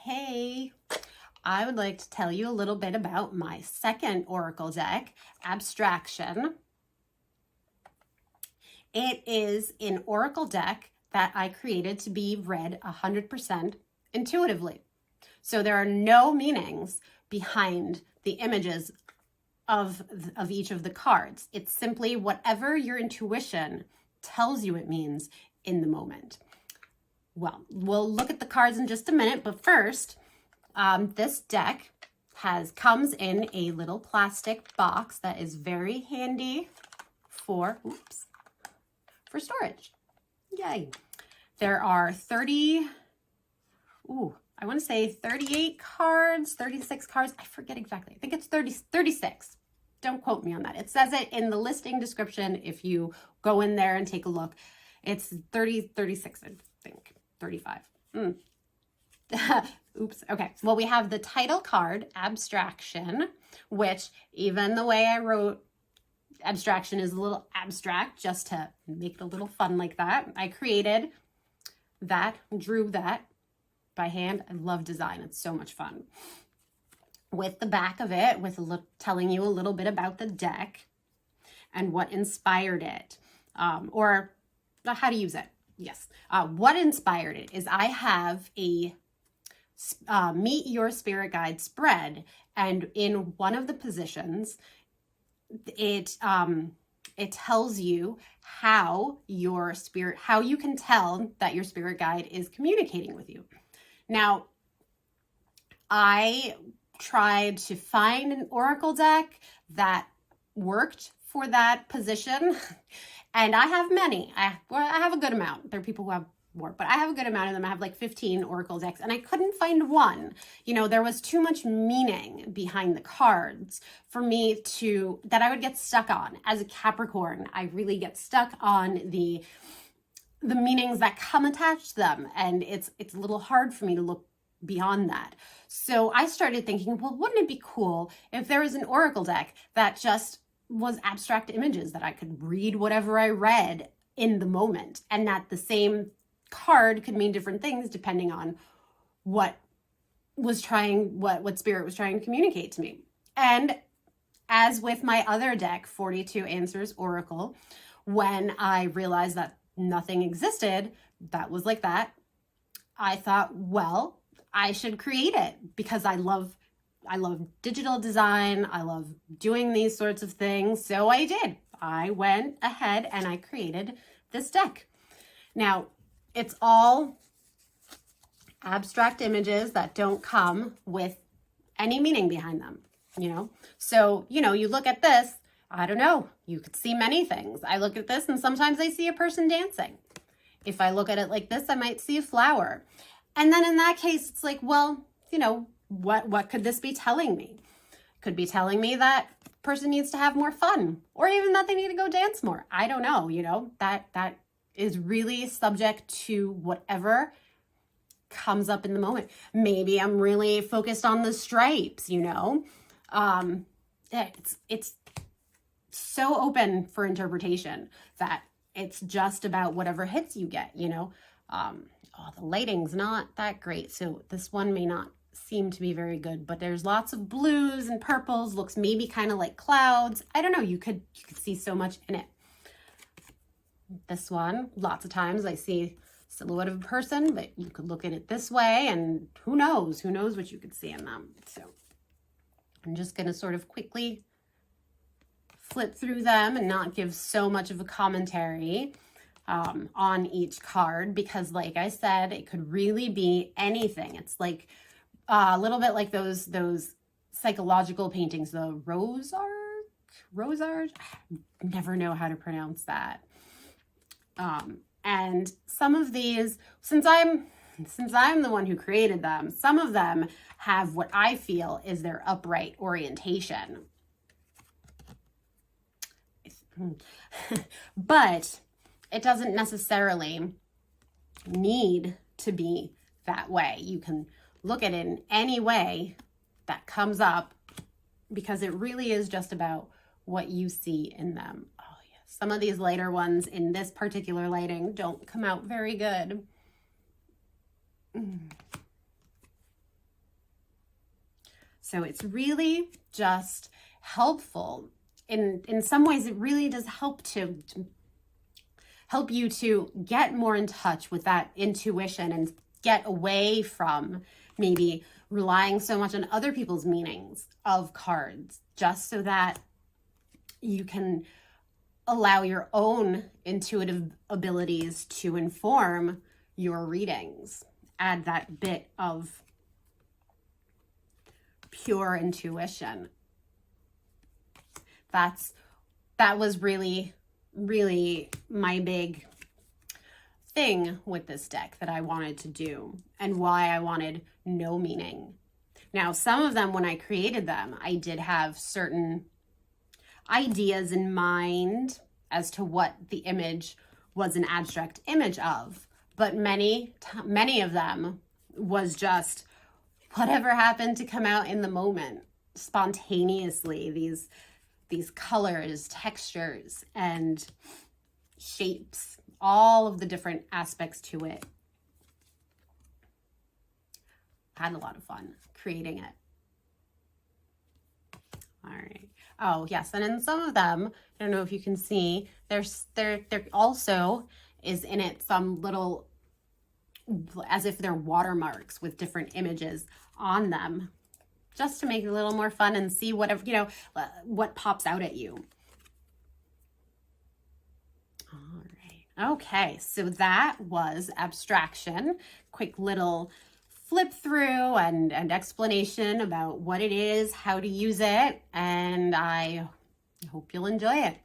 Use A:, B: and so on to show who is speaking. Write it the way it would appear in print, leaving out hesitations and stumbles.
A: Hey, I would like to tell you a little bit about my second Oracle deck, Abstraction. It is an Oracle deck that I created to be read 100% intuitively. So there are no meanings behind the images of each of the cards. It's simply whatever your intuition tells you it means in the moment. Well, we'll look at the cards in just a minute, but first, this deck comes in a little plastic box that is very handy for storage. Yay. There are 38 cards, 36 cards. I forget exactly. I think it's 36. Don't quote me on that. It says it in the listing description. If you go in there and take a look, it's 36, I think, 35. Oops. Okay. Well, we have the title card, Abstraction, which even the way I wrote Abstraction is a little abstract just to make it a little fun like that. I created that, drew that by hand. I love design. It's so much fun. With the back of it, telling you a little bit about the deck and what inspired it, or how to use it. Yes. What inspired it is I have a Meet Your Spirit Guide spread, and in one of the positions, it tells you how you can tell that your spirit guide is communicating with you. Now, I tried to find an Oracle deck that worked for that position, and I have many. I have a good amount. There are people who have more, but I have a good amount of them. I have like 15 Oracle decks, and I couldn't find one. There was too much meaning behind the cards for me that I would get stuck on. As a Capricorn, I really get stuck on the meanings that come attached to them, and it's a little hard for me to look beyond that. So I started thinking, well, wouldn't it be cool if there was an Oracle deck that just was abstract images that I could read whatever I read in the moment, and that the same card could mean different things depending on what spirit was trying to communicate to me. And as with my other deck, 42 Answers Oracle, when I realized that nothing existed that was like that, I thought, well, I should create it because I love digital design. I love doing these sorts of things. So I did. I went ahead and I created this deck. Now, it's all abstract images that don't come with any meaning behind them, So, you look at this, I don't know, you could see many things. I look at this and sometimes I see a person dancing. If I look at it like this, I might see a flower. And then in that case, it's like, well, what could this be telling me? Could be telling me that person needs to have more fun, or even that they need to go dance more. I don't know, that is really subject to whatever comes up in the moment. Maybe I'm really focused on the stripes, It's so open for interpretation that it's just about whatever hits you get, the lighting's not that great, so this one may not seem to be very good, but there's lots of blues and purples, looks maybe kind of like clouds. I don't know, you could see so much in it. This one, lots of times I see silhouette of a person, but you could look at it this way and who knows what you could see in them. So I'm just going to sort of quickly flip through them and not give so much of a commentary on each card, because like I said, it could really be anything. It's like a little bit like those psychological paintings, the Rose Art. I never know how to pronounce that. And some of these, since I'm the one who created them, some of them have what I feel is their upright orientation. But it doesn't necessarily need to be that way. You can look at it in any way that comes up, because it really is just about what you see in them. Oh, yes. Some of these lighter ones in this particular lighting don't come out very good. So it's really just helpful. In some ways, it really does help to help you to get more in touch with that intuition and get away from maybe relying so much on other people's meanings of cards, just so that you can allow your own intuitive abilities to inform your readings. Add that bit of pure intuition. That was really my big thing with this deck that I wanted to do, and why I wanted no meaning. Now, some of them, when I created them, I did have certain ideas in mind as to what the image was an abstract image of, but many of them was just whatever happened to come out in the moment, spontaneously. These colors, textures, and shapes, all of the different aspects to it. I had a lot of fun creating it. All right. Oh, yes. And in some of them, I don't know if you can see, there also is in it some little, as if they're watermarks with different images on them, just to make it a little more fun and see whatever, what pops out at you. All right. Okay. So that was Abstraction. Quick little flip through and explanation about what it is, how to use it, and I hope you'll enjoy it.